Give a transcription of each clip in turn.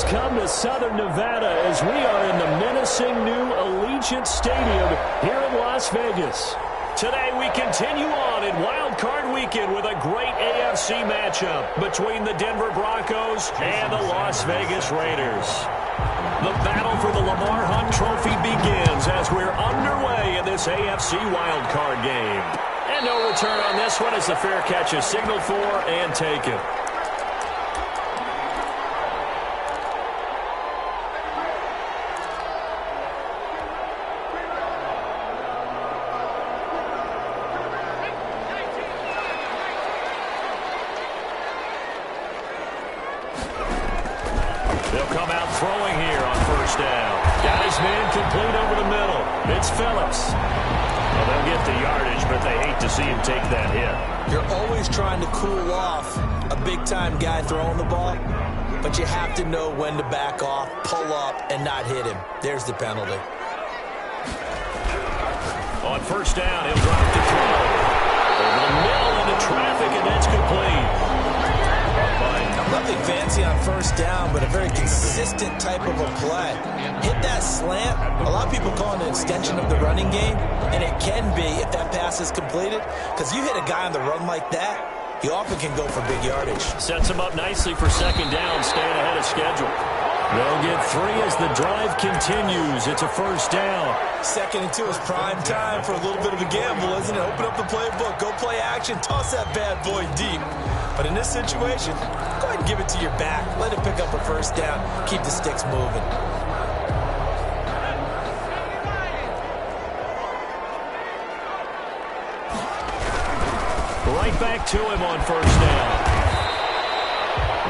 has come to Southern Nevada as we are in the menacing new Allegiant Stadium here in Las Vegas. Today we continue on in Wildcard Weekend with a great AFC matchup between the Denver Broncos and the Las Vegas Raiders. The battle for the Lamar Hunt Trophy begins as we're underway in this AFC Wildcard game. And no return on this one as the fair catch is signaled for and taken. They'll come out throwing here on first down. Guys, man, complete over the middle. It's Phillips. Well, they'll get the yardage, but they hate to see him take that hit. You're always trying to cool off a big-time guy throwing the ball, but you have to know when to back off, pull up, and not hit him. There's the penalty. On first down, he'll drop the throw. Over the middle into traffic, and that's complete. Nothing fancy on first down, but a very consistent type of a play. Hit that slant. A lot of people call it an extension of the running game, and it can be if that pass is completed, because you hit a guy on the run like that, he often can go for big yardage. Sets him up nicely for second down, staying ahead of schedule. They'll get 3 as the drive continues. It's a first down. 2nd and 2 is prime time for a little bit of a gamble, isn't it? Open up the playbook, go play action, toss that bad boy deep. But in this situation, go ahead and give it to your back. Let it pick up a first down. Keep the sticks moving. Right back to him on first down.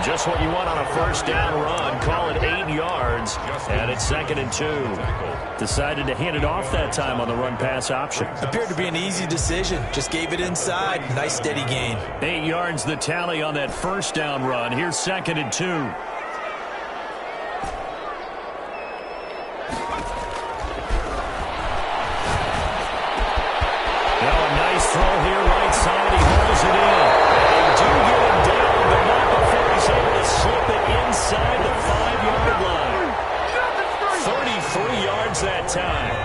Just what you want on a first down run. Call it 8 yards. And it's 2nd and 2. Decided to hand it off that time on the run-pass option. Appeared to be an easy decision. Just gave it inside. Nice steady gain. 8 yards the tally on that first down run. Here's 2nd and 2. Now a nice throw here right side. He holds it in. They do get him down, but not before he's able to slip it inside the 5-yard line. 33 yards that time.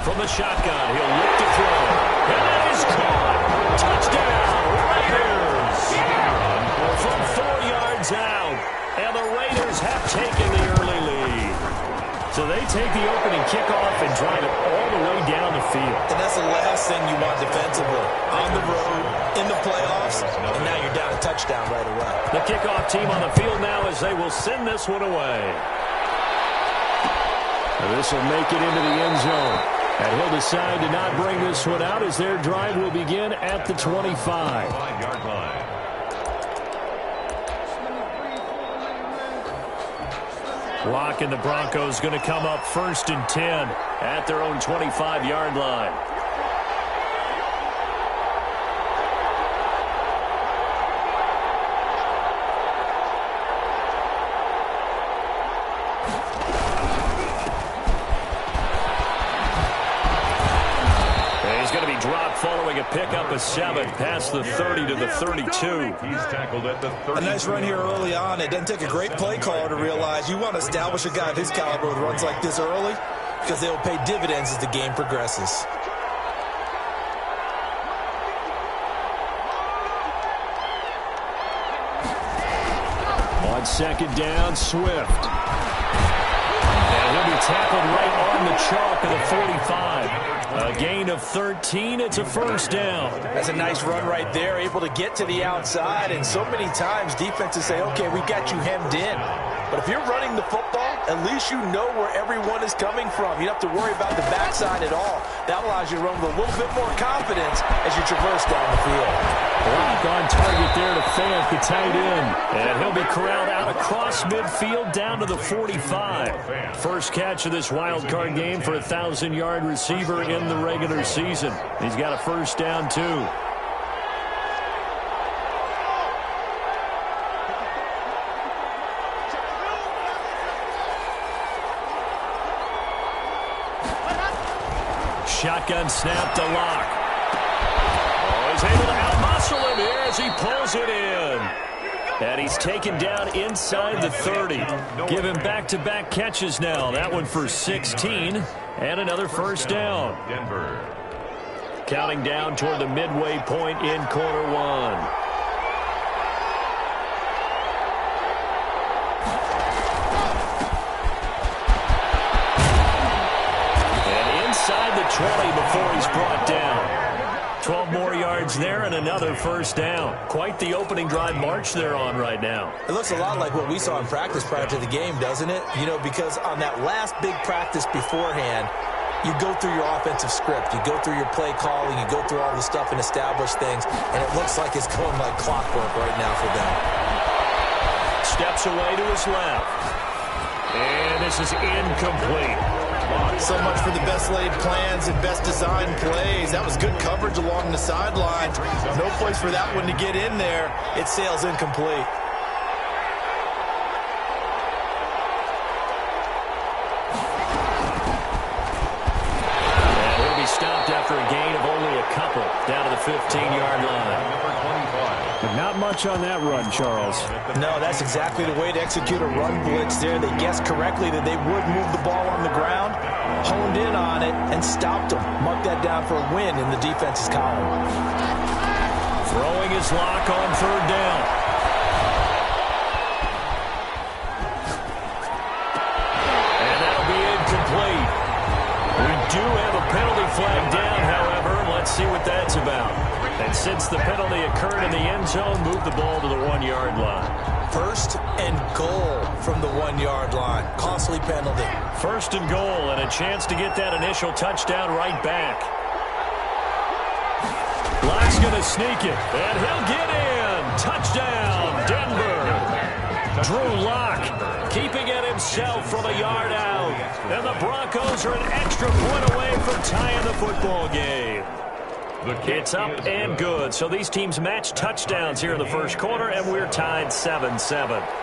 From the shotgun, he'll look to throw. And that is caught. Touchdown, Raiders. From 4 yards out. And the Raiders have taken the early lead. So they take the opening kickoff and drive it all the way down the field. And that's the last thing you want defensively. On the road, in the playoffs, and now you're down a touchdown right away. The kickoff team on the field now as they will send this one away. This will make it into the end zone. And he'll decide to not bring this one out as their drive will begin at the 25. 5-yard line. Lock and the Broncos going to come up 1st and 10 at their own 25-yard line. Following a pickup of 7 past the 30 to the 32. He's tackled at the 30. A nice run here early on. It doesn't take a great play caller to realize you want to establish a guy of his caliber with runs like this early because they will pay dividends as the game progresses. On 2nd down, Swift. And he'll be tackled right on the chalk of the 45. A gain of 13. It's a first down. That's a nice run right there, able to get to the outside. And so many times defenses say, okay, we've got you hemmed in. But if you're running the football, at least you know where everyone is coming from. You don't have to worry about the backside at all. That allows you to run with a little bit more confidence as you traverse down the field. Block on target there to Fant, the tight end. And he'll be corralled out across midfield down to the 45. First catch of this wild card game for a 1,000-yard receiver in the regular season. He's got a first down, too. shotgun snap to Locke. Oh, he's able to outmuscle him here as he pulls it in. And he's taken down inside the 30. Give him back-to-back catches now. That one for 16 and another first down. Counting down toward the midway point in quarter one. And inside the 20 before he's brought down. 12 more yards there and another first down. Quite the opening drive march they're on right now. It looks a lot like what we saw in practice prior to the game, doesn't it? You know, because on that last big practice beforehand, you go through your offensive script. You go through your play calling. You go through all the stuff and establish things. And it looks like it's going like clockwork right now for them. Steps away to his left. And this is incomplete. So much for the best laid plans and best designed plays. That was good coverage along the sideline. No place for that one to get in there. It sails incomplete. And he'll be stopped after a gain of only a couple down to the 15-yard line. But not much on that run, Charles. No, that's exactly the way to execute a run blitz there. They guessed correctly that they would move the ball on the ground, honed in on it, and stopped them. Mark that down for a win in the defense's column. Throwing his lock on third down. And that'll be incomplete. We do have a penalty flag down, however. Let's see what that's about. And since the penalty occurred in the end zone, move the ball to the 1-yard line. First and goal from the 1-yard line. Costly penalty. First and goal, and a chance to get that initial touchdown right back. Locke's going to sneak it, and he'll get in. Touchdown, Denver. Drew Lock keeping it himself from a yard out. And the Broncos are an extra point away from tying the football game. It's up and good. So these teams match touchdowns here in the first quarter, and we're tied 7-7.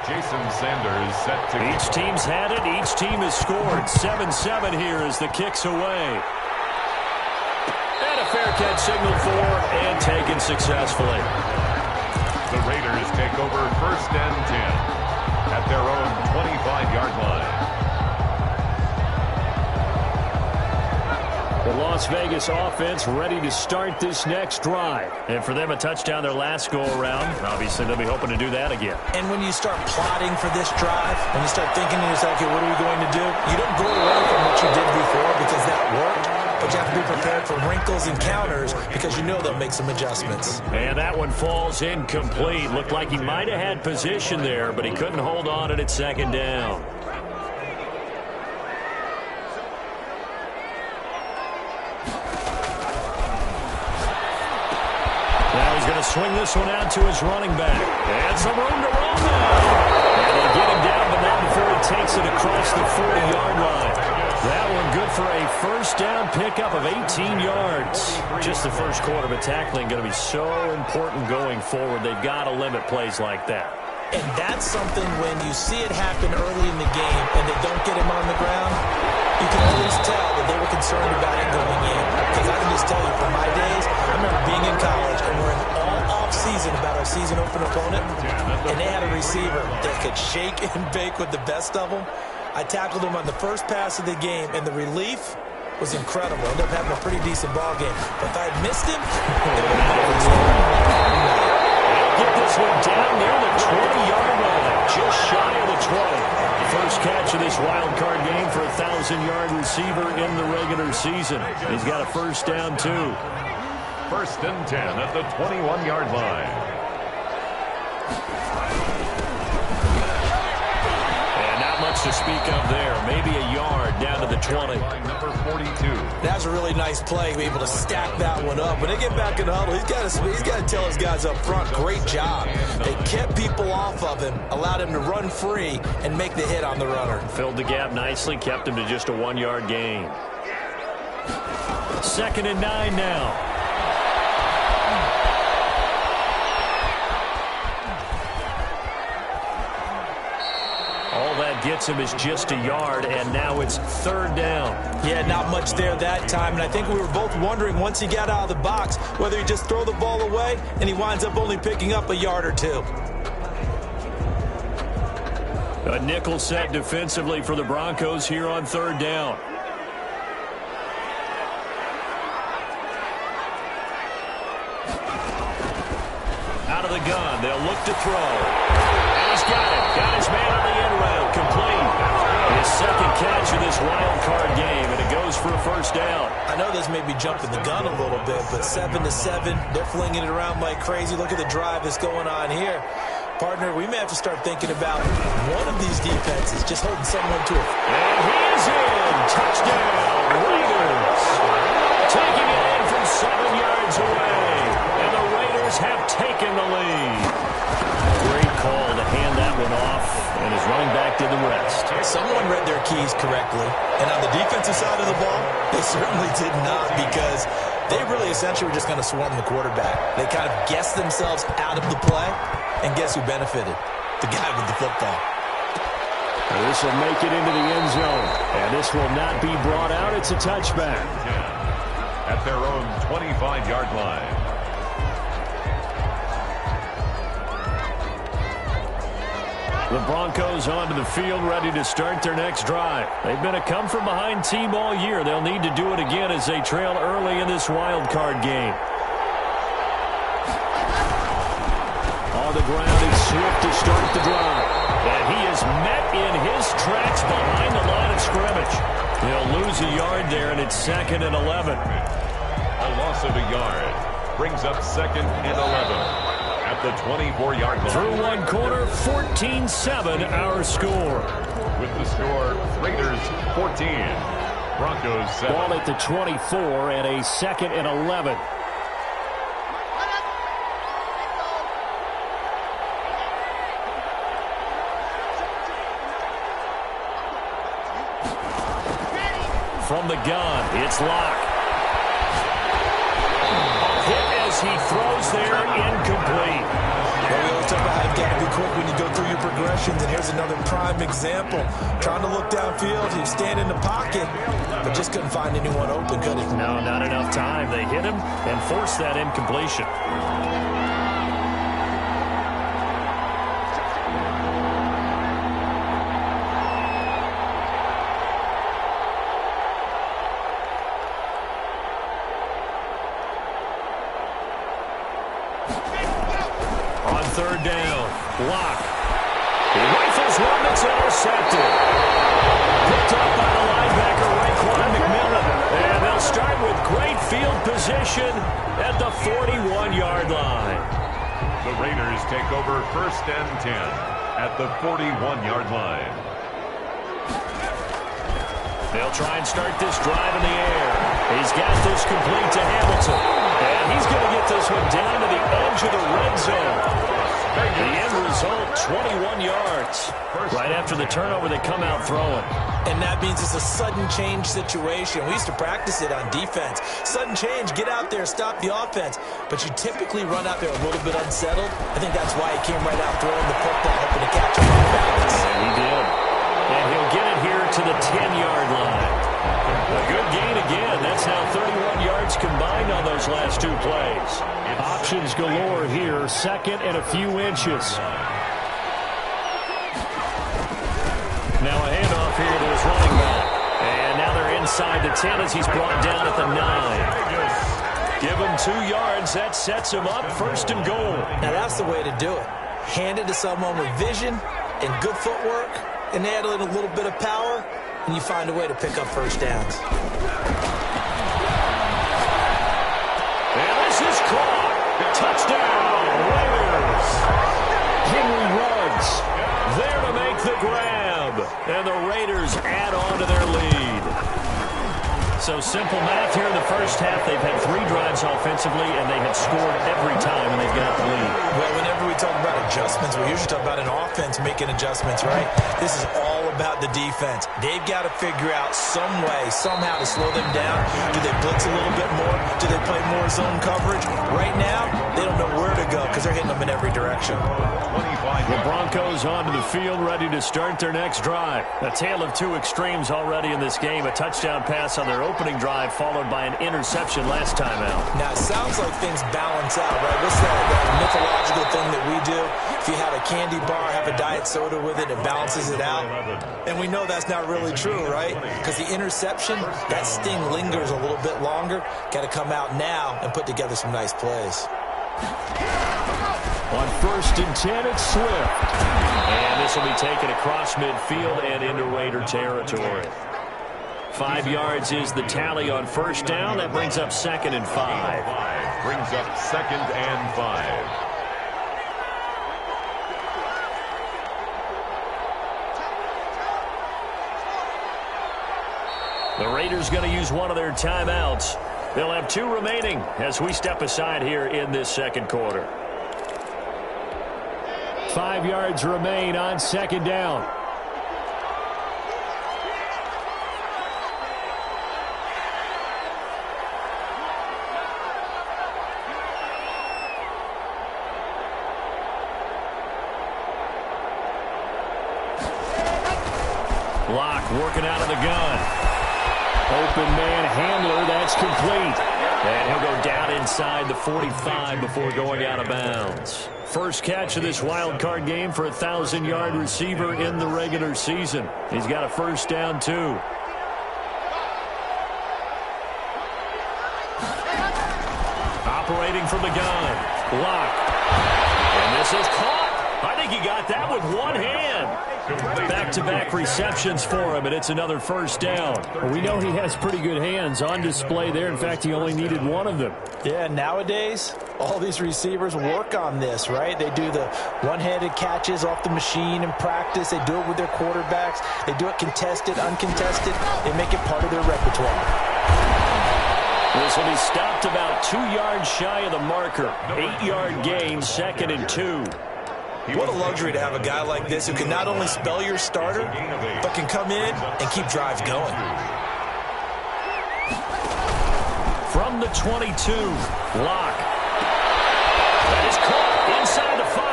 Jason Sanders set to... Each team's had it. Each team has scored. 7-7 here as the kick's away. And a fair catch signaled for and taken successfully. The Raiders take over first and 10 at their own 25-yard line. The Las Vegas offense ready to start this next drive. And for them, a touchdown their last go-around. Obviously, they'll be hoping to do that again. And when you start plotting for this drive, when you start thinking to yourself, okay, what are we going to do? You don't go away from what you did before because that worked. But you have to be prepared for wrinkles and counters because you know they'll make some adjustments. And that one falls incomplete. Looked like he might have had position there, but he couldn't hold on at second down. Going to swing this one out to his running back. And some room to roam now. And they get him down, but not before he takes it across the 40-yard line. That one good for a first down pickup of 18 yards. Just the first quarter, but tackling going to be so important going forward. They've got to limit plays like that. And that's something when you see it happen early in the game and they don't get him on the ground, you can always tell that they were concerned about it going in. Because I can just tell you, from my days, I remember being in college and we're in all off-season about our season open opponent, and they had a receiver that could shake and bake with the best of them. I tackled him on the first pass of the game, and the relief was incredible. I ended up having a pretty decent ball game. But if I had missed him, it would have been get this one down near the 20-yard line, just shy of the 20. First catch of this wild card game for a 1,000-yard receiver in the regular season. He's got a first down, too. First and 10 at the 21-yard line. And not much to speak of there. Maybe a yard down to the 20. Number 42. That's a really nice play, be able to stack that one up. When they get back in the huddle, he's got to tell his guys up front, great job. They kept people off of him, allowed him to run free, and make the hit on the runner. Filled the gap nicely, kept him to just a 1-yard gain. 2nd and 9 now. gets him is just a yard, and now it's third down. Yeah, not much there that time, and I think we were both wondering once he got out of the box whether he just throw the ball away and he winds up only picking up a yard or two. A nickel set defensively for the Broncos here on third down. Out of the gun, they'll look to throw. And he's got it. Got his man on the end route. Complete. His second catch of this wild card game, and it goes for a first down. I know this may be jumping the gun a little bit, but 7-7, they're flinging it around like crazy. Look at the drive that's going on here. Partner, we may have to start thinking about one of these defenses just holding someone to it. And he is in. Touchdown, Raiders. Taking it in from 7 yards away. And the Raiders have taken the lead. Great call to hand that one off, and his running back did the rest. Someone read their keys correctly, and on the defensive side of the ball, they certainly did not, because they really essentially were just going to swarm the quarterback. They kind of guessed themselves out of the play, and guess who benefited? The guy with the football. This will make it into the end zone, and this will not be brought out. It's a touchback. At their own 25-yard line. The Broncos onto the field, ready to start their next drive. They've been a come-from-behind team all year. They'll need to do it again as they trail early in this wild card game. On the ground, it's Swift to start the drive. And he is met in his tracks behind the line of scrimmage. They'll lose a yard there, and it's 2nd and 11. A loss of a yard brings up 2nd and 11. At the 24-yard line. Through one quarter, 14-7 our score. With the score, Raiders 14, Broncos 7. Ball at the 24 and a 2nd and 11. From the gun, it's Locke. He throws there, incomplete. Well, we always talk about how you've got to be quick when you go through your progressions, and here's another prime example. Trying to look downfield, he'd stand in the pocket, but just couldn't find anyone open, could he? No, not enough time. They hit him and forced that incompletion. Third down. Locke. He rifles one that's intercepted. Picked up by the linebacker, Raekwon McMillan. And they'll start with great field position at the 41-yard line. The Raiders take over 1st and 10 at the 41-yard line. They'll try and start this drive in the air. He's got this complete to Hamilton. And he's going to get this one down to the edge of the red zone. The end result, 21 yards. Right after the turnover, they come out throwing. And that means it's a sudden change situation. We used to practice it on defense. Sudden change, get out there, stop the offense. But you typically run out there a little bit unsettled. I think that's why he came right out throwing the football, hoping to catch him off balance. And he did. And he'll get it here to the 10-yard line. A good gain again. That's now 31 yards combined on those last two plays. Options galore here. 2nd and a few inches. Now a handoff here to his running back. And now they're inside the 10 as he's brought down at the 9. Give him 2 yards. That sets him up 1st and goal. Now that's the way to do it. Hand it to someone with vision and good footwork, and add in a little bit of power, and you find a way to pick up first downs. And this is caught. Touchdown, Raiders. Henry Ruggs there to make the grab. And the Raiders add on to their lead. So simple math here in the first half. They've had 3 drives offensively, and they have scored every time when they've got the lead. Well, whenever we talk about adjustments, we usually talk about an offense making adjustments, right? This is all about the defense. They've got to figure out some way, somehow to slow them down. Do they blitz a little bit more? Do they play more zone coverage? Right now, they don't know where to go because they're hitting them in every direction. 25 The Broncos onto the field, ready to start their next drive. A tale of two extremes already in this game. A touchdown pass on their opening drive, followed by an interception last time out. Now, it sounds like things balance out, right? What's that mythological thing that we do? If you have a candy bar, have a diet soda with it, it balances it out. And we know that's not really true, right? Because the interception, that sting lingers a little bit longer. Got to come out now and put together some nice plays. On 1st and 10, it's Swift. And this will be taken across midfield and into Raider territory. 5 yards is the tally on 1st down. That brings up 2nd and 5. Brings up 2nd and 5. The Raiders going to use one of their timeouts. They'll have 2 remaining as we step aside here in this second quarter. 5 yards remain on 2nd down. Locke working out of the gun. Open man handler, that's complete. And he'll go down inside the 45 before going out of bounds. First catch of this wild card game for a 1,000-yard receiver in the regular season. He's got a 1st down, too. Operating from the gun. Locke. And this is caught. I think he got that with one hand. Back-to-back receptions for him, and it's another 1st down. Well, we know he has pretty good hands on display there. In fact, he only needed one of them. Yeah, nowadays, all these receivers work on this, right? They do the one-handed catches off the machine in practice. They do it with their quarterbacks. They do it contested, uncontested. They make it part of their repertoire. This will be stopped about 2 yards shy of the marker. 8-yard gain, 2nd and 2. What a luxury to have a guy like this who can not only spell your starter, but can come in and keep drives going. From the 22, Locke. That is caught inside the 5.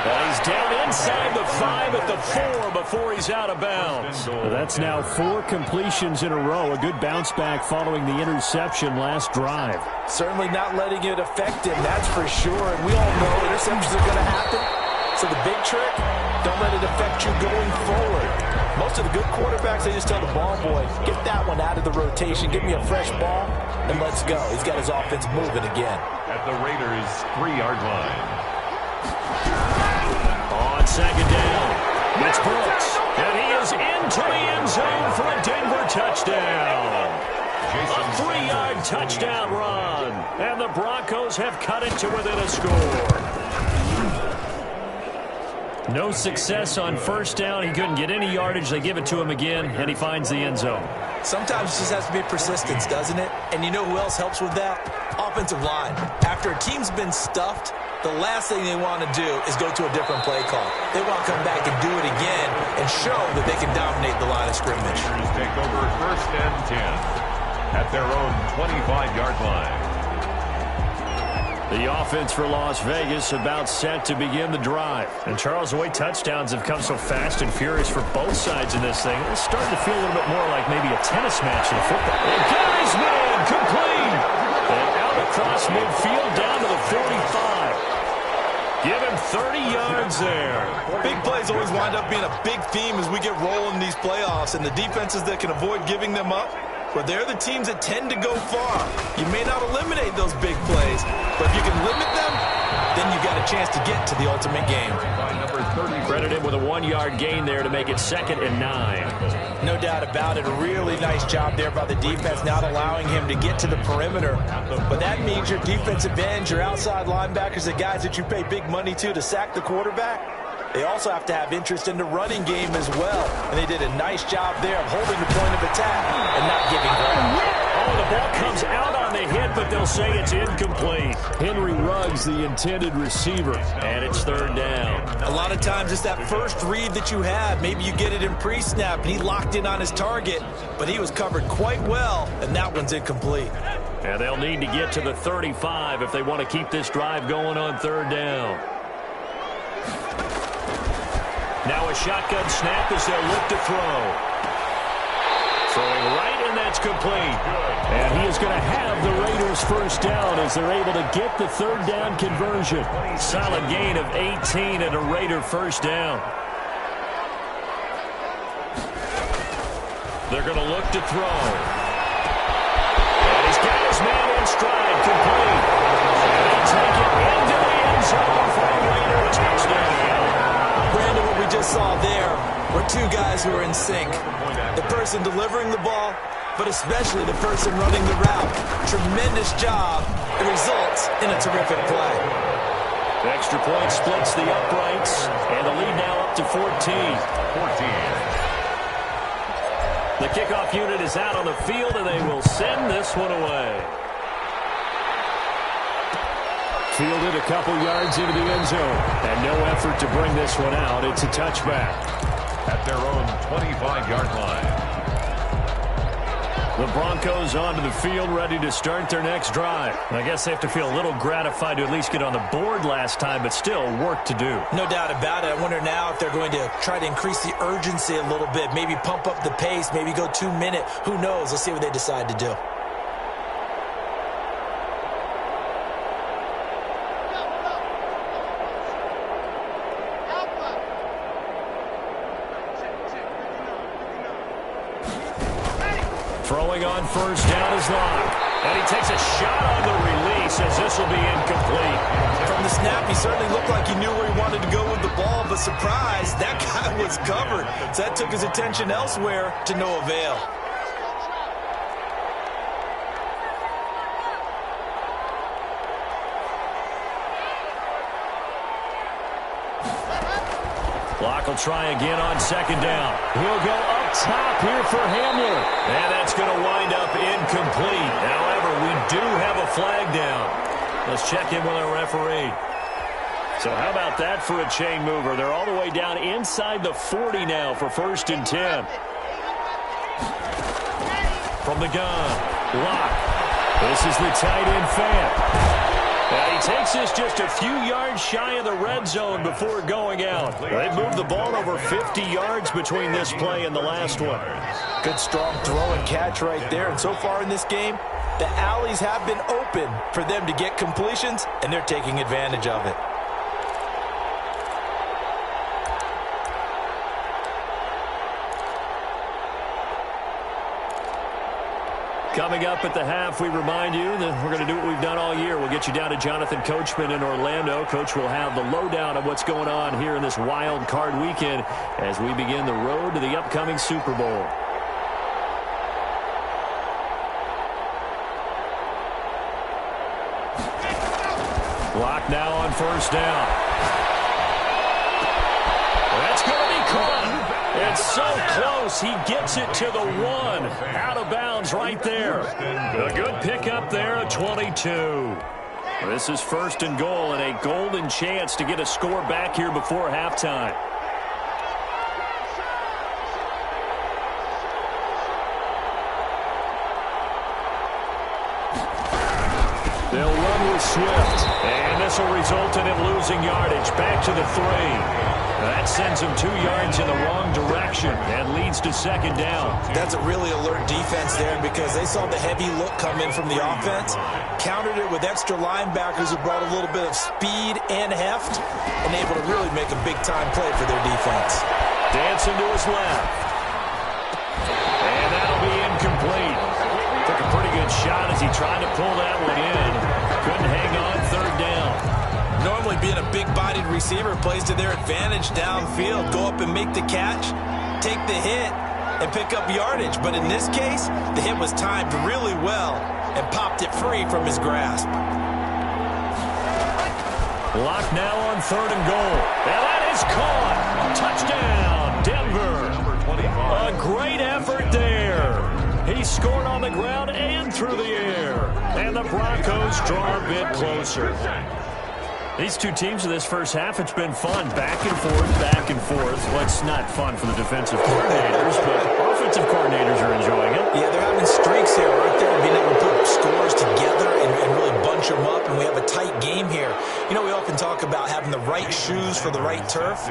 And he's down inside the 5 at the 4 before he's out of bounds. That's now 4 completions in a row. A good bounce back following the interception last drive. Certainly not letting it affect him, that's for sure. And we all know interceptions are going to happen. So the big trick, don't let it affect you going forward. Most of the good quarterbacks, they just tell the ball boy, get that one out of the rotation, give me a fresh ball, and let's go. He's got his offense moving again. At the Raiders' 3-yard line. On 2nd down, it's Brooks. And he is into the end zone for a Denver touchdown. A 3-yard touchdown run. And the Broncos have cut it to within a score. No success on 1st down. He couldn't get any yardage. They give it to him again, and he finds the end zone. Sometimes it just has to be persistence, doesn't it? And you know who else helps with that? Offensive line. After a team's been stuffed, the last thing they want to do is go to a different play call. They want to come back and do it again and show that they can dominate the line of scrimmage. Take over 1st and 10 at their own 25-yard line. The offense for Las Vegas about set to begin the drive. And Charles, the way touchdowns have come so fast and furious for both sides in this thing, it's starting to feel a little bit more like maybe a tennis match in football. And Gary's man complete. And out across midfield down to the 45. Give him 30 yards there. Big plays always wind up being a big theme as we get rolling in these playoffs, and the defenses that can avoid giving them up, but they're the teams that tend to go far. You may not eliminate those big plays, but if you can limit them, then you got a chance to get to the ultimate game. Credited with a 1-yard gain there to make it 2nd and 9. No doubt about it. A really nice job there by the defense, not allowing him to get to the perimeter. But that means your defensive ends, your outside linebackers, the guys that you pay big money to sack the quarterback, they also have to have interest in the running game as well. And they did a nice job there of holding the point of attack and not giving ground. Oh, the ball comes out on the hit, but they'll say it's incomplete. Henry Ruggs, the intended receiver, and it's 3rd down. A lot of times it's that first read that you have. Maybe you get it in pre-snap, and he locked in on his target, but he was covered quite well, and that one's incomplete. And they'll need to get to the 35 if they want to keep this drive going on 3rd down. a shotgun snap as they'll look to throw. Throwing right, and that's complete. And he is going to have the Raiders first down as they're able to get the third down conversion. Solid gain of 18 and a Raider first down. They're going to look to throw. And he's got his man in stride, complete. And he'll take it into the end zone for a Raider touchdown. Brandon, what we just saw there were two guys who are in sync. The person delivering the ball, but especially the person running the route. Tremendous job. It results in a terrific play. The extra point splits the uprights, and the lead now up to 14. The kickoff unit is out on the field, and they will send this one away. Fielded a couple yards into the end zone, and no effort to bring this one out. It's a touchback. At their own 25-yard line. The Broncos onto the field, ready to start their next drive. I guess they have to feel a little gratified to at least get on the board last time, but still work to do. No doubt about it. I wonder now if they're going to try to increase the urgency a little bit, maybe pump up the pace, maybe go 2 minute. Who knows? Let's see what they decide to do. Throwing on first down is Locke. And he takes a shot on the release as this will be incomplete. From the snap, he certainly looked like he knew where he wanted to go with the ball, but surprise, that guy was covered. So that took his attention elsewhere to no avail. Locke will try again on second down. He'll go up top here for Hamler. And that's going to wind up incomplete. However, we do have a flag down. Let's check in with our referee. So how about that for a chain mover? They're all the way down inside the 40 now for 1st and 10. From the gun, Locke. This is the tight end fan. Now he takes this just a few yards shy of the red zone before going out. They've moved the ball over 50 yards between this play and the last one. Good strong throw and catch right there. And so far in this game, the alleys have been open for them to get completions, and they're taking advantage of it. Coming up at the half, we remind you that we're going to do what we've done all year. We'll get you down to Jonathan Coachman in Orlando. Coach will have the lowdown of what's going on here in this wild card weekend as we begin the road to the upcoming Super Bowl. Block now on first down. That's going to be caught. It's so close. He gets it to the 1. Out of bounds right there. A good pickup there at 22. This is 1st and goal and a golden chance to get a score back here before halftime. They'll run with Swift. And this will result in him losing yardage. Back to the 3. That sends him 2 yards in the wrong direction and leads to second down. That's a really alert defense there because they saw the heavy look come in from the offense, countered it with extra linebackers who brought a little bit of speed and heft, and able to really make a big-time play for their defense. Dancing to his left. And that'll be incomplete. Took a pretty good shot as he tried to pull that one in. Couldn't hang on, third down. Normally being a big-bodied receiver plays to their advantage downfield. Go up and make the catch, take the hit, and pick up yardage. But in this case, the hit was timed really well and popped it free from his grasp. Lock now on 3rd and goal. And that is caught. Touchdown, Denver. A great effort there. He scored on the ground and through the air. And the Broncos draw a bit closer. These two teams in this first half, it's been fun. Back and forth, back and forth. Well, it's not fun for the defensive coordinators, but defensive coordinators are enjoying it. Yeah, they're having streaks here, aren't they? Being able to put scores together and really bunch them up, and we have a tight game here. You know, we often talk about having the right shoes for the right turf.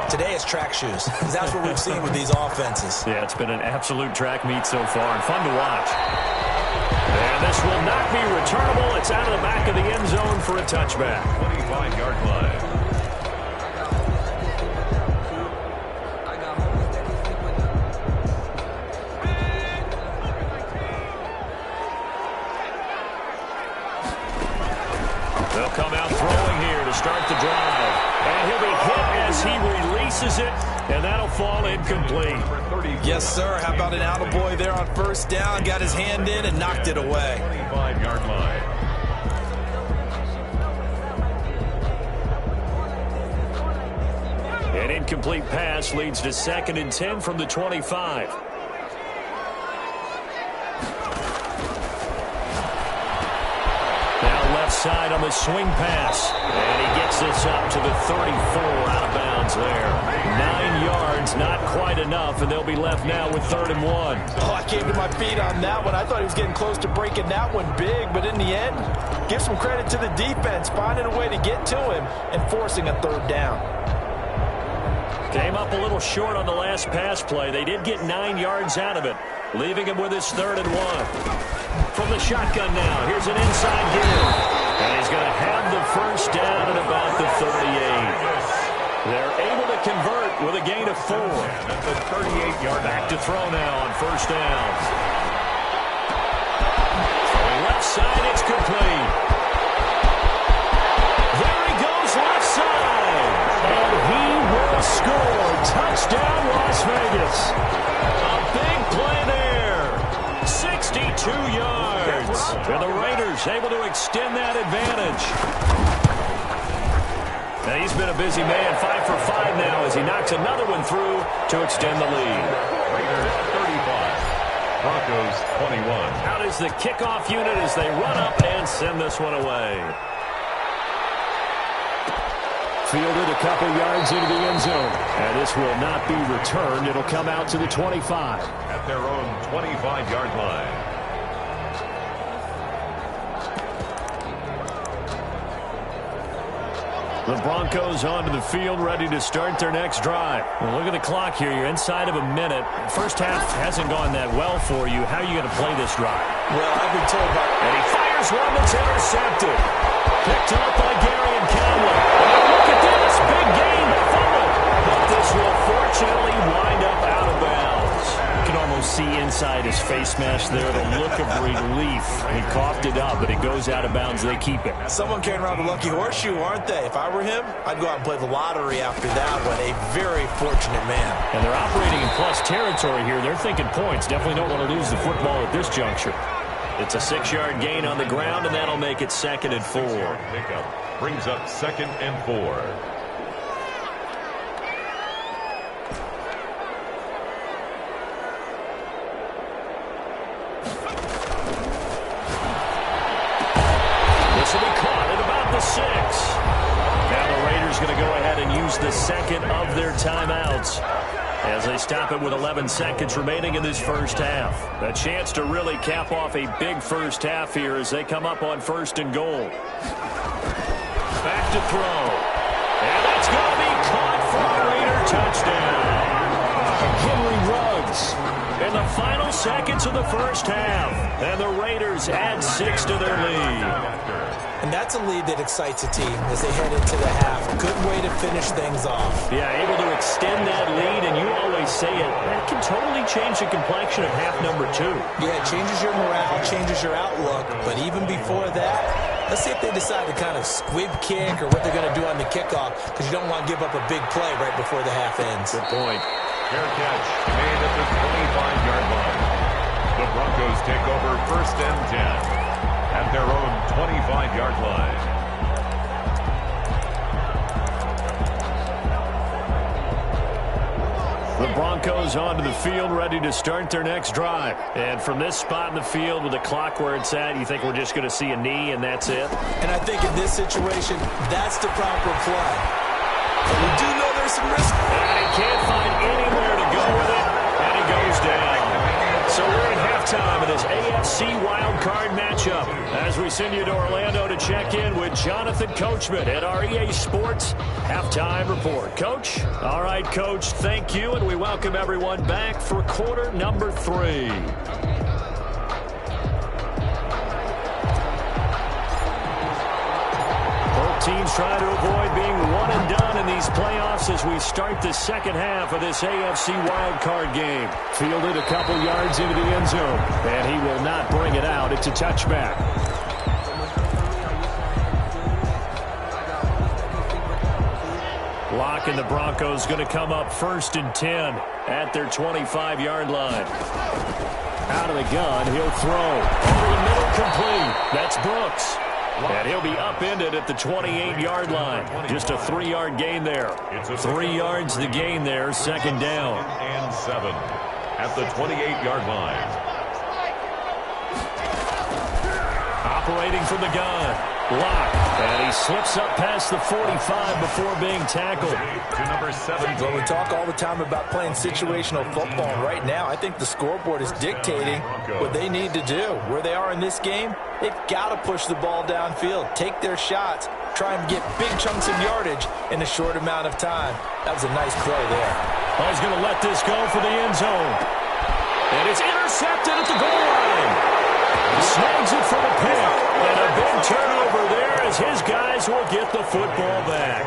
Today it's track shoes, because that's what we've seen with these offenses. Yeah, it's been an absolute track meet so far, and fun to watch. And this will not be returnable. It's out of the back of the end zone for a touchback. 25-yard line. They'll come out throwing here to start the drive. And he'll be hit as he releases it, and that'll fall incomplete. Yes, sir. How about an attaboy there on first down? Got his hand in and knocked it away. 25-yard line. An incomplete pass leads to 2nd and 10 from the 25. Now left side on the swing pass. And he gets this up to the 34, out of bounds there. 9 yards, not quite enough, and they'll be left now with 3rd and 1. Oh, I came to my feet on that one. I thought he was getting close to breaking that one big, but in the end, give some credit to the defense, finding a way to get to him and forcing a 3rd down. Came up a little short on the last pass play. They did get 9 yards out of it, leaving him with his 3rd and 1. From the shotgun now, here's an inside give. And he's going to have the first down at about the 38. They're able to convert with a gain of 4. That's a 38-yard. Back to throw now on first down. Left side, it's complete. There he goes, left side. And he will score. Touchdown, Las Vegas. A big play there. 62 yards. And the Raiders able to extend that advantage. Now he's been a busy man, 5 for 5 now as he knocks another one through to extend the lead. Raiders 35, Broncos 21. Out is the kickoff unit as they run up and send this one away. Fielded a couple yards into the end zone. And this will not be returned. It'll come out to the 25. At their own 25-yard line. The Broncos onto the field, ready to start their next drive. Well, look at the clock here. You're inside of a minute. First half hasn't gone that well for you. How are you going to play this drive? Well, I've been told by... And he fires one that's intercepted. Picked up by Gary and Conley. And look at this. Big gain. Fumble. But this will fortunately wind up out of bounds. You can almost see inside his face mask there the look of relief. He coughed it up, but it goes out of bounds. They keep it. Someone carrying around the lucky horseshoe, aren't they? If I were him, I'd go out and play the lottery after that one. A very fortunate man. And they're operating in plus territory here. They're thinking points. Definitely don't want to lose the football at this juncture. It's a 6-yard gain on the ground, and that'll make it 2nd and 4. Pickup brings up 2nd and 4. This will be caught at about the 6. Now the Raiders going to go ahead and use the second of their timeouts as they stop it with 11 seconds remaining in this first half. A chance to really cap off a big first half here as they come up on 1st and goal. Back to throw. And that's going to be caught for a Raider touchdown. Henry Ruggs in the final seconds of the first half. And the Raiders add 6 to their lead. And that's a lead that excites a team as they head into the half. Good way to finish things off. Yeah, able to extend that lead, and you always say it, that can totally change the complexion of half number 2. Yeah, it changes your morale, changes your outlook. But even before that, let's see if they decide to kind of squib kick or what they're going to do on the kickoff, because you don't want to give up a big play right before the half ends. Good point. Fair catch made at the 25-yard line. The Broncos take over 1st and 10 at their own 25-yard line. The Broncos onto the field, ready to start their next drive. And from this spot in the field with the clock where it's at, you think we're just going to see a knee and that's it? And I think in this situation, that's the proper play. But we do know there's some risk. And he can't find anywhere to go with it, and he goes down. So we're in halftime of this AFC Wildcard matchup as we send you to Orlando to check in with Jonathan Coachman at our EA Sports Halftime Report. Coach? All right, Coach, thank you, and we welcome everyone back for quarter number 3. Teams trying to avoid being one and done in these playoffs as we start the second half of this AFC wildcard game. Fielded a couple yards into the end zone, and he will not bring it out. It's a touchback. Locke and the Broncos going to come up 1st and 10 at their 25-yard line. Out of the gun, he'll throw. Over the middle, complete. That's Brooks. And he'll be upended at the 28-yard line. Just a 3-yard gain there. 3 yards the gain there, second down. And 7 at the 28-yard line. Operating from the gun. Locke. And he slips up past the 45 before being tackled. To number 7. Well, we talk all the time about playing situational football. Right now, I think the scoreboard is dictating what they need to do. Where they are in this game, they've got to push the ball downfield, take their shots, try and get big chunks of yardage in a short amount of time. That was a nice play there. Oh, he's going to let this go for the end zone. And it's intercepted at the goal line. Snags it for the pick. And a big turnover there as his guys will get the football back.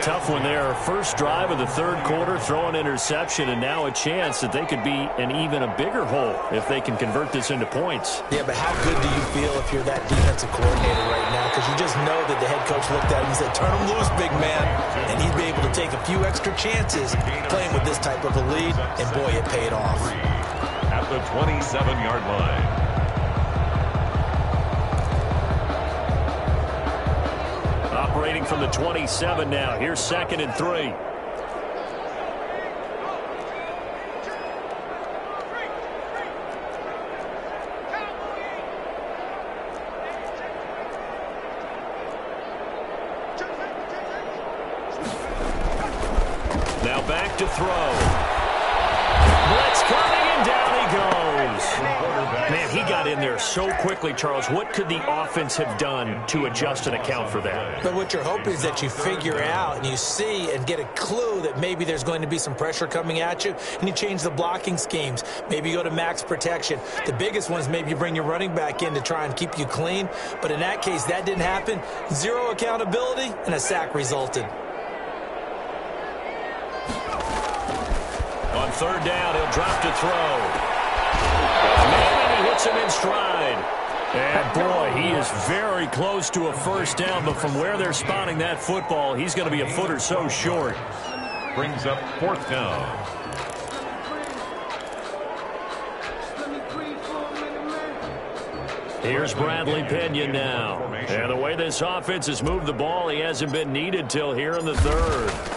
Tough one there. First drive of the third quarter, throw an interception, and now a chance that they could be in even a bigger hole if they can convert this into points. Yeah, but how good do you feel if you're that defensive coordinator right now? Because you just know that the head coach looked at him and said, turn him loose, big man. And he'd be able to take a few extra chances playing with this type of a lead, and boy, it paid off. At the 27-yard line. Operating from the 27 now. Here's 2nd and 3. Now back to throw. Blitz coming, and down he goes. Man, he got in there so quickly, Charles. What could the offense have done to adjust and account for that? But what you're hoping is that you figure out and you see and get a clue that maybe there's going to be some pressure coming at you, and you change the blocking schemes. Maybe you go to max protection. The biggest one is maybe you bring your running back in to try and keep you clean. But in that case, that didn't happen. Zero accountability, and a sack resulted. On 3rd down, he'll drop to throw. And he hits him in stride. And, boy, he is very close to a first down, but from where they're spotting that football, he's going to be a foot or so short. Brings up 4th down. Here's Bradley Pinion now. And the way this offense has moved the ball, he hasn't been needed till here in the 3rd.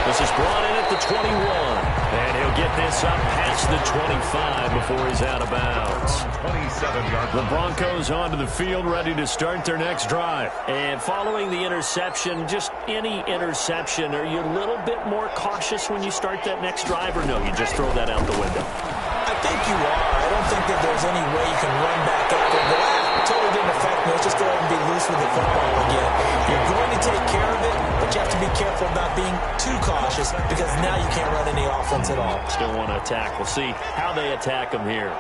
This is brought in at the 21. And he'll get this up past the 25 before he's out of bounds. 27-yard. The Broncos onto the field, ready to start their next drive. And following the interception, just any interception, are you a little bit more cautious when you start that next drive, or no, you just throw that out the window? I think you are. I don't think that there's any way you can run back up and go, totally didn't affect me. Let's just go ahead and be loose with the football again. You're going to take care of it, but you have to be careful about being too cautious because now you can't run any offense at all. Still want to attack. We'll see how they attack them here.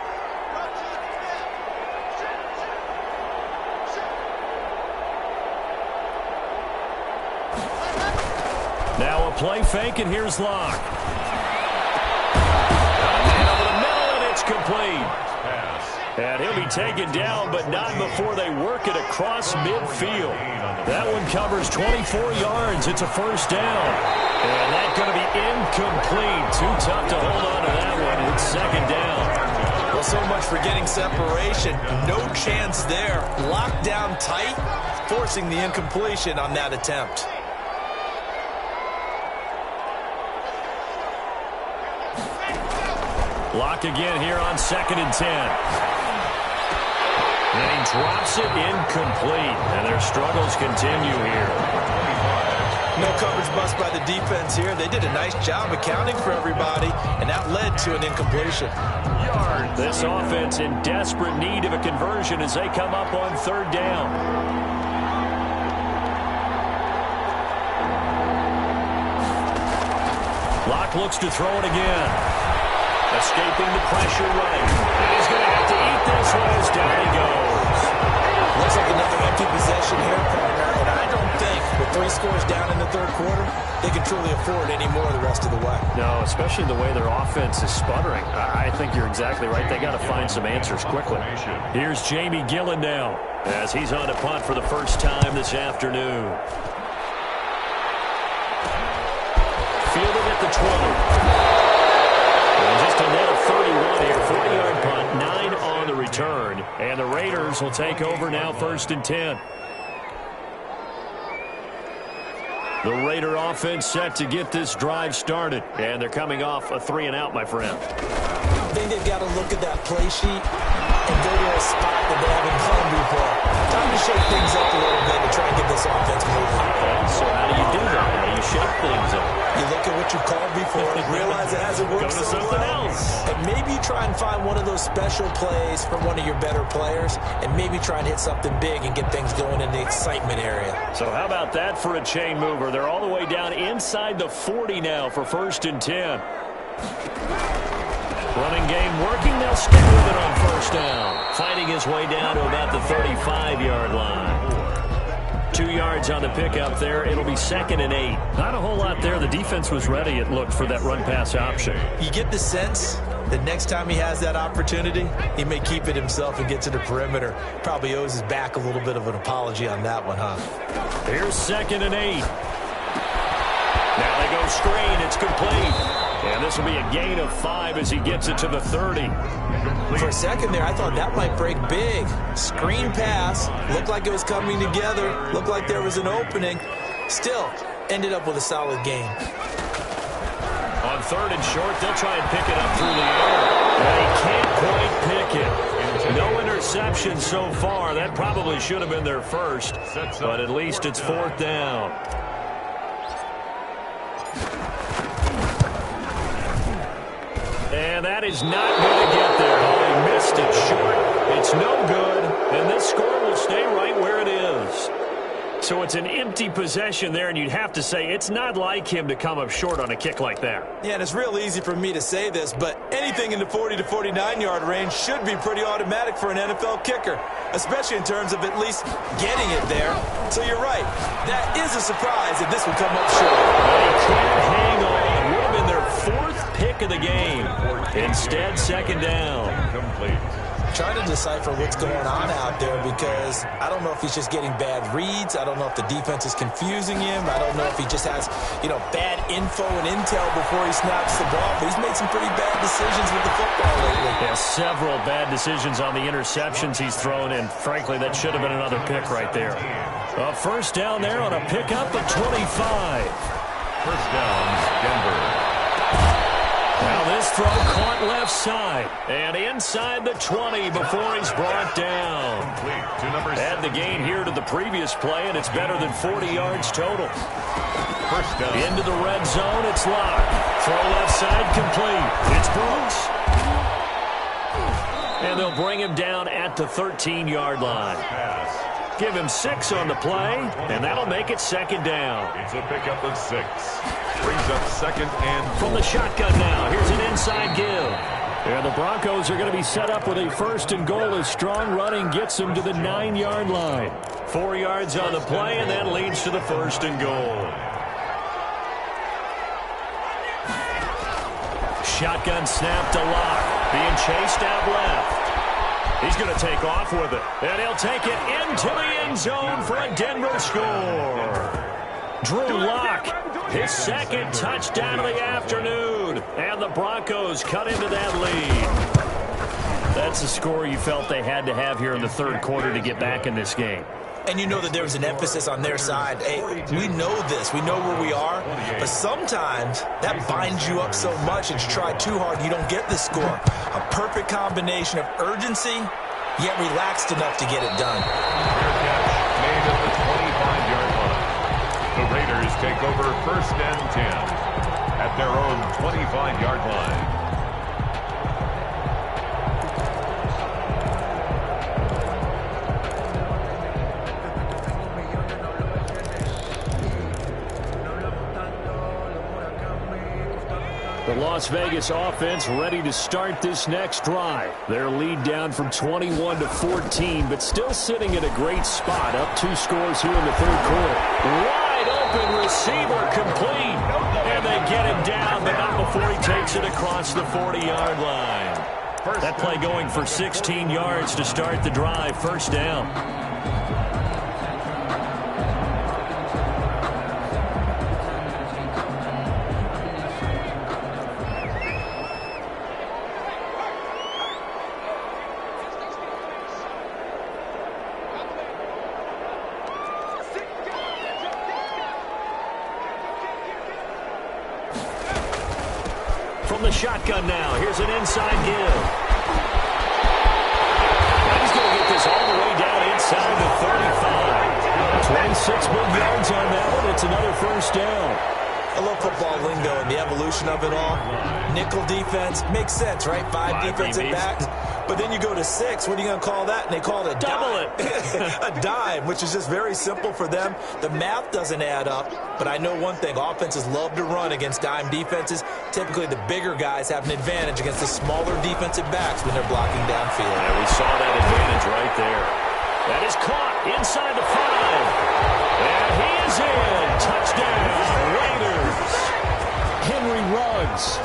Now a play fake, and here's Locke. Over the middle, and it's complete. And he'll be taken down, but not before they work it across midfield. That one covers 24 yards. It's a first down. And that's going to be incomplete. Too tough to hold on to that one. It's 2nd down. Well, so much for getting separation. No chance there. Locked down tight, forcing the incompletion on that attempt. Locke again here on 2nd and 10. And he drops it incomplete. And their struggles continue here. No coverage bust by the defense here. They did a nice job accounting for everybody, and that led to an incompletion. This offense in desperate need of a conversion as they come up on third down. Locke looks to throw it again. Escaping the pressure right. And he's going to have to eat this one as down he goes. Looks like another empty possession here, partner, and I don't think with 3 scores down in the third quarter, they can truly afford any more the rest of the way. No, especially the way their offense is sputtering. I think you're exactly right. They got to find some answers quickly. Here's Jamie Gillen now as he's on a punt for the first time this afternoon. Fielded at the 20. And just a net of 31 here. 40-yard punt, 9 on the return. And the Raiders will take over now, 1st and 10. The Raider offense set to get this drive started. And they're coming off a 3-and-out, my friend. I think they've got to look at that play sheet and go to a spot that they haven't played before. Time to shake things up a little bit to try and get this offense moving. So how do you do that? How do you shake things up? You look at what you called before, realize it hasn't worked so something well, else. and maybe try and find one of those special plays from one of your better players, and maybe try and hit something big and get things going in the excitement area. So how about that for a chain mover? They're all the way down inside the 40 now for 1st and 10. Running game working. They'll stick with it on 1st down. Fighting his way down to about the 35-yard line. 2 yards on the pickup there. It'll be 2nd and 8. Not a whole lot there. The defense was ready, it looked, for that run-pass option. You get the sense that next time he has that opportunity, he may keep it himself and get to the perimeter. Probably owes his back a little bit of an apology on that one, huh? Here's 2nd and 8. Now they go screen. It's complete. And this will be a gain of 5 as he gets it to the 30. For a second there, I thought that might break big. Screen pass. Looked like it was coming together. Looked like there was an opening. Still, ended up with a solid gain. On 3rd and short, they'll try and pick it up through the air. They can't quite pick it. No interception so far. That probably should have been their first. But at least it's 4th down. And that is not going to get there. Oh, he missed it short. It's no good. And this score will stay right where it is. So it's an empty possession there, and you'd have to say it's not like him to come up short on a kick like that. Yeah, and it's real easy for me to say this, but anything in the 40 to 49-yard range should be pretty automatic for an NFL kicker, especially in terms of at least getting it there. So you're right. That is a surprise if this would come up short. But he can't hang on. Would have been their 4th pick of the game. Instead, 2nd down. Complete. Trying to decipher what's going on out there because I don't know if he's just getting bad reads. I don't know if the defense is confusing him. I don't know if he just has, bad info and intel before he snaps the ball. But he's made some pretty bad decisions with the football lately. Yeah, several bad decisions on the interceptions he's thrown, and frankly, that should have been another pick right there. A 1st down there on a pickup of 25. 1st down, Denver. Now this throw caught left side and inside the 20 before he's brought down. Add the gain here to the previous play, and it's better than 40 yards total. 1st down. Into the red zone, it's Locke. Throw left side complete. It's Brooks. And they'll bring him down at the 13-yard line. Give him 6 on the play, and that'll make it 2nd down. It's a pickup of 6. Brings up 2nd and 4. From the shotgun now, here's an inside give. And the Broncos are going to be set up with a 1st and goal as strong running gets them to the 9-yard line. 4 yards on the play, and that leads to the 1st and goal. Shotgun snap to Locke. Being chased out left. He's going to take off with it. And he'll take it into the end zone for a Denver score. Drew Locke, his 2nd touchdown of the afternoon. And the Broncos cut into that lead. That's the score you felt they had to have here in the 3rd quarter to get back in this game. And you know that there was an emphasis on their side. Hey, we know this. We know where we are. But sometimes that binds you up so much and you try too hard, you don't get the score. A perfect combination of urgency, yet relaxed enough to get it done. Made at the 25-yard line. The Raiders take over 1st and 10 at their own 25-yard line. The Las Vegas offense ready to start this next drive. Their lead down from 21 to 14, but still sitting in a great spot. Up 2 scores here in the 3rd quarter. Wide open receiver complete. And they get him down, but not before he takes it across the 40-yard line. That play going for 16 yards to start the drive. 1st down. From the shotgun now, here's an inside give. And he's going to get this all the way down inside the 35. 26 big yards on that one. It's another 1st down. I love football lingo and the evolution of it all. Nickel defense makes sense, right? 5 defensive backs. But then you go to 6. What are you going to call that? And they call it a double dime. A dime, which is just very simple for them. The math doesn't add up. But I know one thing. Offenses love to run against dime defenses. Typically, the bigger guys have an advantage against the smaller defensive backs when they're blocking downfield. And we saw that advantage right there. That is caught inside the 5. And he is in. Touchdown, Raiders. Henry Ruggs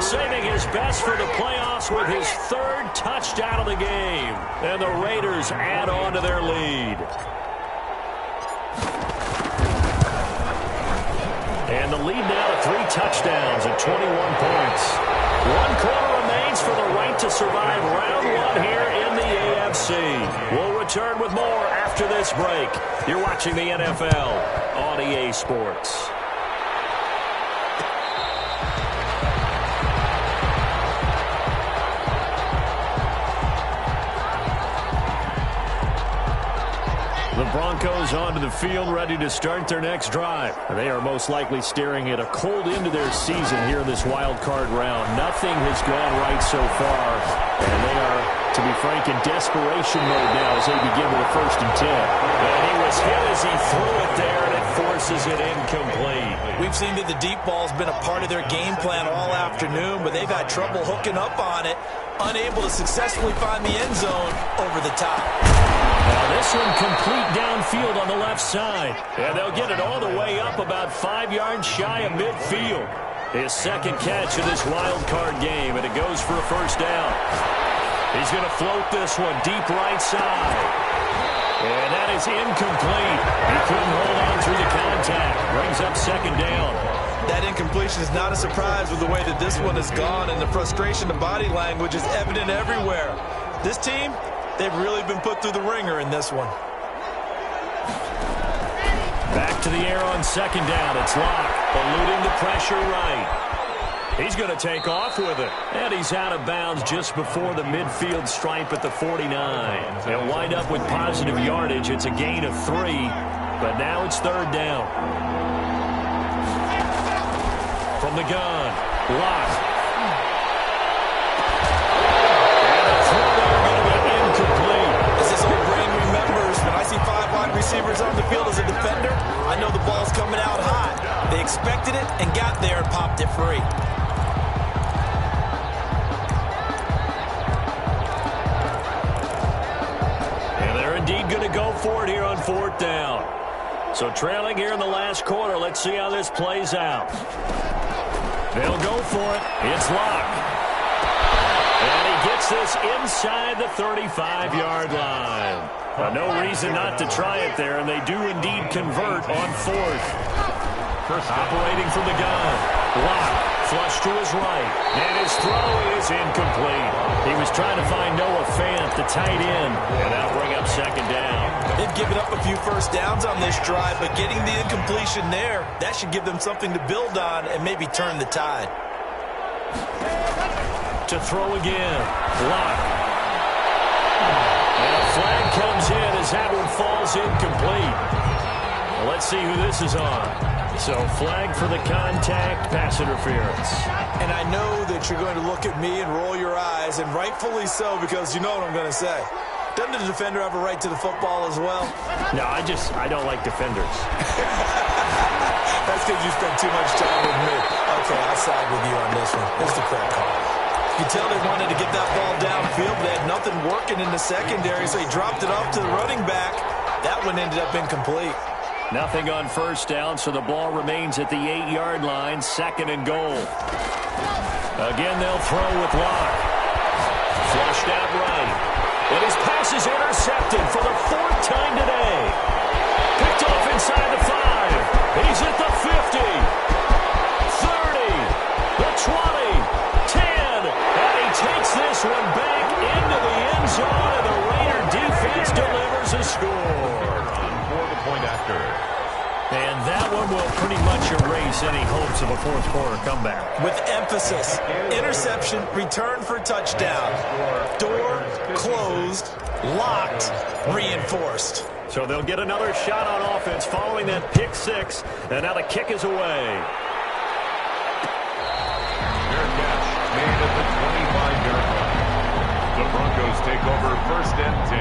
saving his best for the playoffs with his 3rd touchdown of the game. And the Raiders add on to their lead. And the lead now to 3 touchdowns at 21 points. 1 quarter remains for the right to survive round 1 here in the AFC. We'll return with more after this break. You're watching the NFL on EA Sports. The Broncos onto the field, ready to start their next drive. They are most likely staring at a cold end to their season here in this wild card round. Nothing has gone right so far, and they are, to be frank, in desperation mode now as they begin with a 1st and 10. And he was hit as he threw it there, and it forces it incomplete. We've seen that the deep ball's been a part of their game plan all afternoon, but they've had trouble hooking up on it, unable to successfully find the end zone over the top. Now this one complete downfield on the left side. And they'll get it all the way up about 5 yards shy of midfield. His 2nd catch of this wild card game, and it goes for a 1st down. He's going to float this one deep right side. And that is incomplete. He couldn't hold on through the contact. Brings up 2nd down. That incompletion is not a surprise with the way that this one has gone, and the frustration, the body language is evident everywhere. This team, they've really been put through the ringer in this one. Back to the air on 2nd down. It's Locke, eluding the pressure right. He's going to take off with it. And he's out of bounds just before the midfield stripe at the 49. They'll wind up with positive yardage. It's a gain of 3, but now it's 3rd down. From the gun, Locke. And a throw there going to be incomplete. As this old brain remembers, when I see 5 wide receivers on the field as a defender, I know the ball's coming out high. They expected it and got there and popped it free. And they're indeed going to go for it here on 4th down. So trailing here in the last quarter. Let's see how this plays out. They'll go for it. It's Locke. And he gets this inside the 35-yard line. No reason not to try it there, and they do indeed convert on 4th. Operating from the gun. Locke, flush to his right. And his throw is incomplete. He was trying to find Noah Fant, the tight end, and that'll bring up 2nd down. They've given up a few 1st downs on this drive, but getting the incompletion there, that should give them something to build on and maybe turn the tide. To throw again. Locke. And a flag comes in as that one falls incomplete. Well, let's see who this is on. So flag for the contact, pass interference. And I know that you're going to look at me and roll your eyes, and rightfully so, because you know what I'm going to say. Doesn't the defender have a right to the football as well? No, I don't like defenders. That's because you spend too much time with me. Okay, I'll side with you on this one. It's the correct call. You can tell they wanted to get that ball downfield. They had nothing working in the secondary, so he dropped it off to the running back. That one ended up incomplete. Nothing on first down, so the ball remains at the 8-yard line, 2nd and goal. Again, they'll throw with Locke. Flushed out right. And his pass is intercepted for the 4th time today. Picked off inside the 5. He's at the 50. 30. The 20. 10. And he takes this one back into the end zone, and the Raider defense delivers a score. For the point after. And that one will pretty much erase any hopes of a fourth-quarter comeback. With emphasis, interception, return for touchdown. Door closed, locked, reinforced. So they'll get another shot on offense following that pick 6, and now the kick is away. Fair catch made at the 25-yard line. The Broncos take over 1st and 10.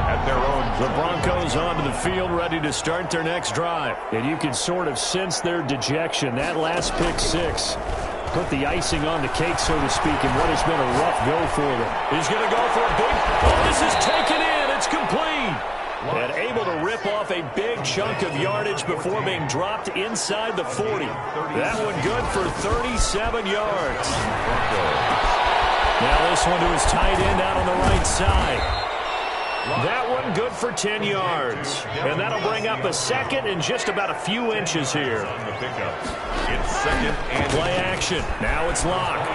At their own. The Broncos onto the field, ready to start their next drive. And you can sort of sense their dejection. That last pick 6 put the icing on the cake, so to speak, in what has been a rough go for them. He's going to go for a big... Oh, this is taken in. It's complete. And able to rip off a big chunk of yardage before being dropped inside the 40. That one good for 37 yards. Now this one to his tight end out on the right side. That one good for 10 yards. And that'll bring up a 2nd and just about a few inches here. On the pickup. It's 2nd and play action. Now it's Locke.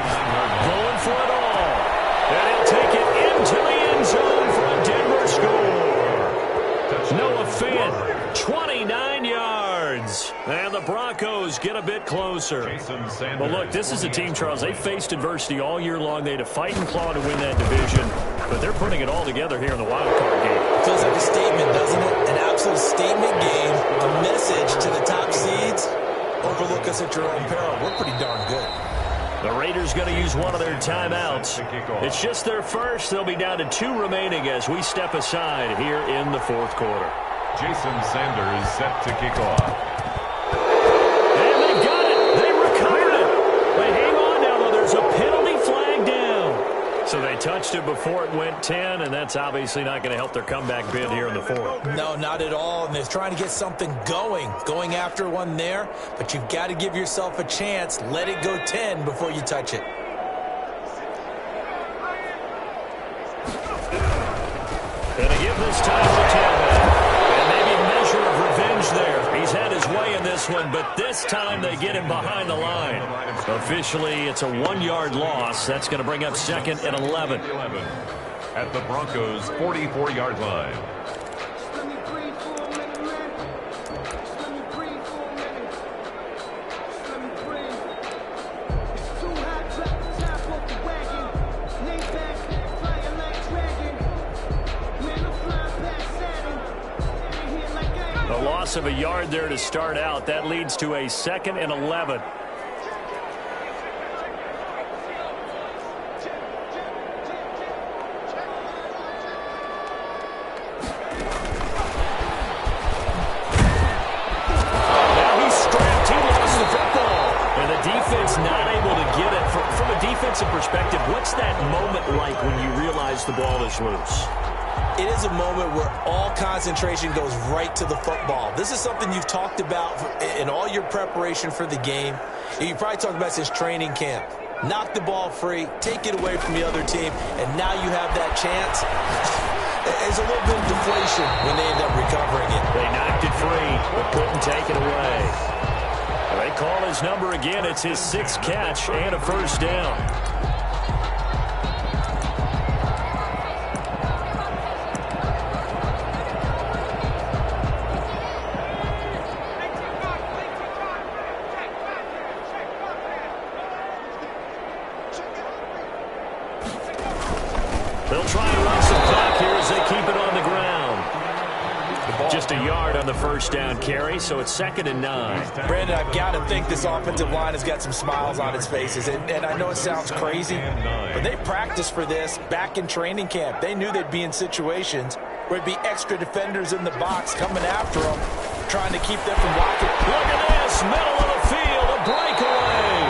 Going for it all. And he'll take it into the end zone for a Denver score. Noah Fant, 29 yards. And the Broncos get a bit closer. Well, look, this is a team, Charles. They faced adversity all year long. They had to fight and claw to win that division. But they're putting it all together here in the Wildcard game. Feels like a statement, doesn't it? An absolute statement game. A message to the top seeds. Overlook us at your own peril. We're pretty darn good. The Raiders going to use one of their timeouts. It's just their first. They'll be down to 2 remaining as we step aside here in the 4th quarter. Jason Sanders set to kick off. And they got it. They recovered it. They hang on now, though. There's a penalty flag down. So they touched it before it went 10, and that's obviously not going to help their comeback bid here in the 4th. No, not at all. And they're trying to get something going after one there. But you've got to give yourself a chance. Let it go 10 before you touch it. And to give this time to tailback. And maybe a measure of revenge there. He's had his way in this one, but this time they get him behind the line. Officially, it's a 1-yard loss. That's going to bring up 2nd and 11. At the Broncos' 44-yard line. A loss of a yard there to start out. That leads to a 2nd and 11. Not able to get it. From a defensive perspective, what's that moment like when you realize the ball is loose? It is a moment where all concentration goes right to the football. This is something you've talked about in all your preparation for the game. You probably talked about since training camp. Knock the ball free, take it away from the other team, and now you have that chance. There's a little bit of deflation when they end up recovering it. They knocked it free, but couldn't take it away. They call his number again. It's his 6th catch and a first down. They'll try and run some clock here as they keep it on the ground. Just a yard on the first down carry, so it's 2nd and 9. Brandon, I've got to think this offensive line has got some smiles on its faces. And I know it sounds crazy, but they practiced for this back in training camp. They knew they'd be in situations where it'd be extra defenders in the box coming after them, trying to keep them from blocking. Look at this, middle of the field, a breakaway.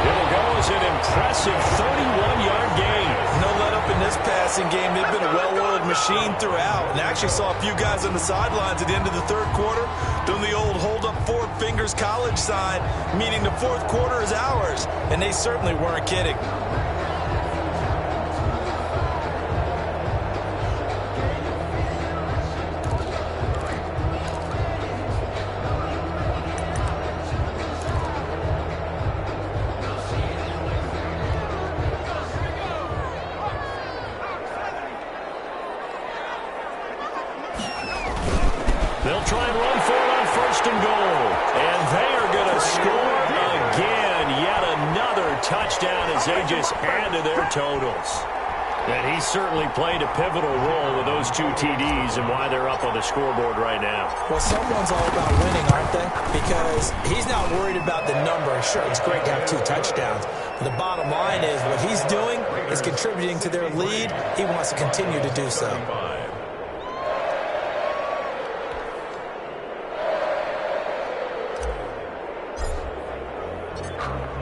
It'll go as an impressive 31-yard gain. No let up in this passing game. They've been a well-oiled machine throughout. And I actually saw a few guys on the sidelines at the end of the third quarter doing the old hold up 4 fingers college sign, meaning the fourth quarter is ours. And they certainly weren't kidding. They'll try and run for it on 1st and goal. And they are going to score again. Yet another touchdown as they just add to their totals. And he certainly played a pivotal role with those 2 TDs and why they're up on the scoreboard right now. Well, someone's all about winning, aren't they? Because he's not worried about the number. Sure, it's great to have 2 touchdowns. But the bottom line is what he's doing is contributing to their lead. He wants to continue to do so.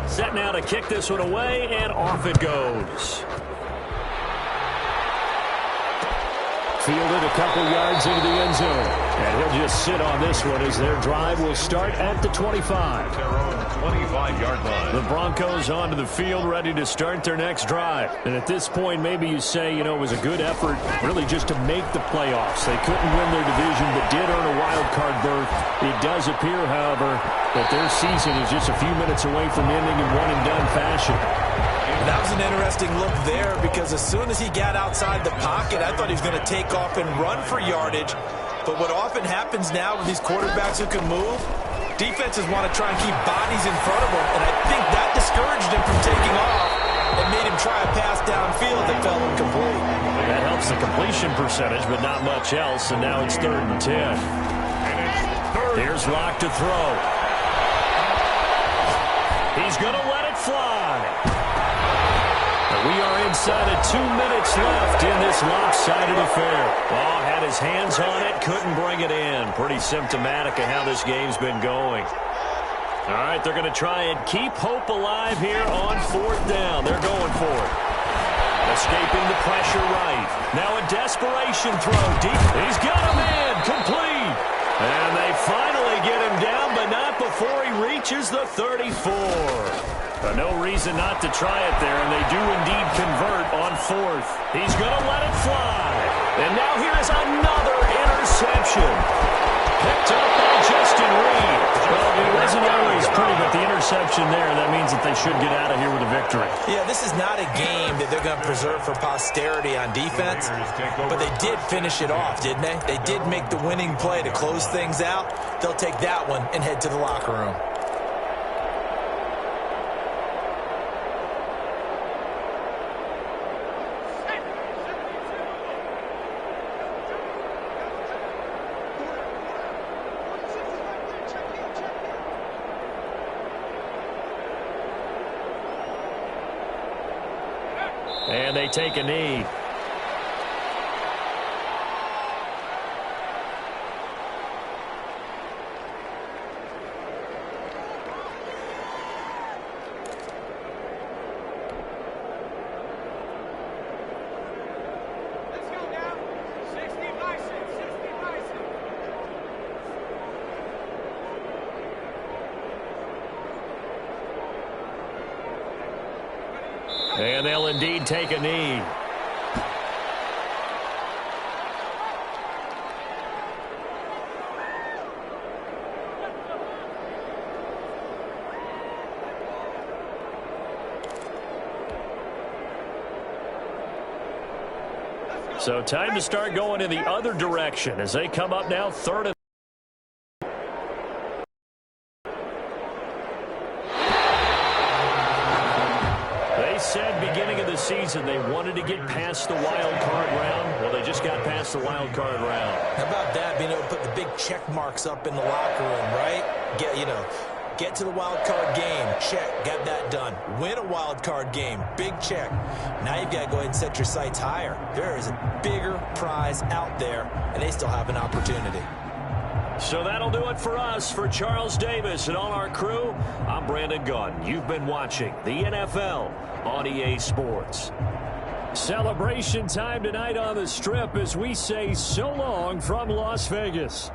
Set now to kick this one away, and off it goes. Fielded a couple yards into the end zone. And he'll just sit on this one as their drive will start at the 25. Their own 25-yard line. The Broncos onto the field ready to start their next drive. And at this point, maybe you say, it was a good effort really just to make the playoffs. They couldn't win their division but did earn a wild card berth. It does appear, however, that their season is just a few minutes away from ending in one-and-done fashion. That was an interesting look there because as soon as he got outside the pocket, I thought he was going to take off and run for yardage. But what often happens now with these quarterbacks who can move, defenses want to try and keep bodies in front of them, and I think that discouraged him from taking off and made him try a pass downfield that fell incomplete. That helps the completion percentage, but not much else, and now it's 3rd and 10. Here's Locke to throw. He's going to let it fly. We are inside of 2 minutes left in this lopsided affair. Ball had his hands on it, couldn't bring it in. Pretty symptomatic of how this game's been going. All right, they're going to try and keep hope alive here on 4th down. They're going for it. Escaping the pressure right. Now a desperation throw deep. He's got a man complete. And they finally get him down, but not before he reaches the 34. No reason not to try it there, and they do indeed convert on 4th. He's going to let it fly. And now here's another interception. Picked up by Justin Reed. Well, it wasn't always pretty, but the interception there, that means that they should get out of here with a victory. Yeah, this is not a game that they're going to preserve for posterity on defense, but they did finish it off, didn't they? They did make the winning play to close things out. They'll take that one and head to the locker room. And they take a knee. And they'll indeed take a knee. So time to start going in the other direction as they come up now 3rd and season they wanted to get past the wild card round. Well, they just got past the wild card round. How about that, being able to put the big check marks up in the locker room, right? Get to the wild card game, check, got that done. Win a wild card game, big check. Now you've got to go ahead and set your sights higher. There is a bigger prize out there, and they still have an opportunity. So that'll do it for us. For Charles Davis and all our crew, I'm Brandon Gaudin. You've been watching the NFL on EA Sports. Celebration time tonight on the Strip as we say so long from Las Vegas.